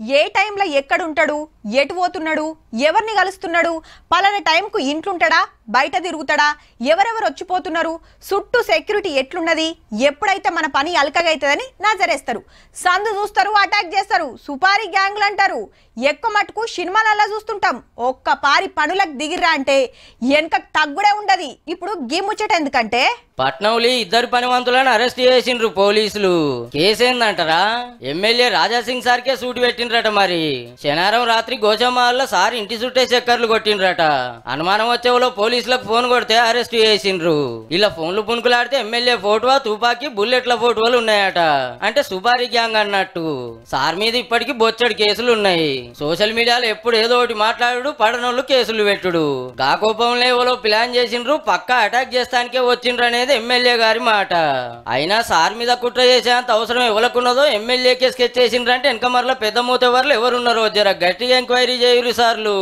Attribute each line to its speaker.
Speaker 1: ఏ టైంలో ఎక్కడుంటాడు, ఎటు పోతున్నాడు, ఎవరిని కలుస్తున్నాడు, పలానా టైంకు ఇంట్లుంటాడా, బయట తిరుగుతాడా, ఎవరెవరు వచ్చిపోతున్నారు, చుట్టూ సెక్యూరిటీ ఎట్లున్నది, ఎప్పుడైతే మన పని అలకగైతుందని నజరేస్తారు. సందు చూస్తారు, అటాక్ చేస్తారు, సుపారీ గ్యాంగులు అంటారు. ఎక్కువ మటుకు సినిమాలల్లా చూస్తుంటాం. ఒక్క పారి పనులకు దిగిర్రా అంటే వెనక తగ్గుడే ఉండదు. ఇప్పుడు గీ ముచ్చట ఎందుకంటే
Speaker 2: పట్నంలో ఇద్దరు పనివంతులను అరెస్ట్ చేసిండ్రు పోలీసులు. కేసేందంటారా, ఎమ్మెల్యే రాజాసింగ్ సార్కే సూటి పెట్టిండ్రట. మరి శనివారం రాత్రి గోచమాల్లో సార్ ఇంటి చుట్టే చక్కర్లు కొట్టిండ్రట. అనుమానం వచ్చేవలో పోలీసులకు ఫోన్ కొడితే అరెస్ట్ చేసిండ్రు. ఇలా ఫోన్లు పుణుకులాడితే ఎమ్మెల్యే ఫోటో, తుపాకీ, బుల్లెట్ల ఫోటోలు ఉన్నాయట. అంటే సుపారీ గ్యాంగ్ అన్నట్టు. సార్ మీద ఇప్పటికీ బొచ్చడి కేసులు ఉన్నాయి. సోషల్ మీడియాలో ఎప్పుడు ఏదో ఒకటి మాట్లాడు, పడనోళ్ళు కేసులు పెట్టుడు. గా కోపంలో ఎవరో ప్లాన్ చేసిండ్రు, పక్కా అటాక్ చేస్తానికే వచ్చిండ్రు అనేది ఎమ్మెల్యే గారి మాట. అయినా సార్ మీద కుట్ర చేసేంత అవసరం ఎవరికున్నదో ఎమ్మెల్యేకే స్కెచ్ చేసిండ్రంటే వెనక మరల పెద్ద మూతెవర్లు ఎవరున్నారో జర గట్టిగా ఎంక్వైరీ చేయురు సార్లు.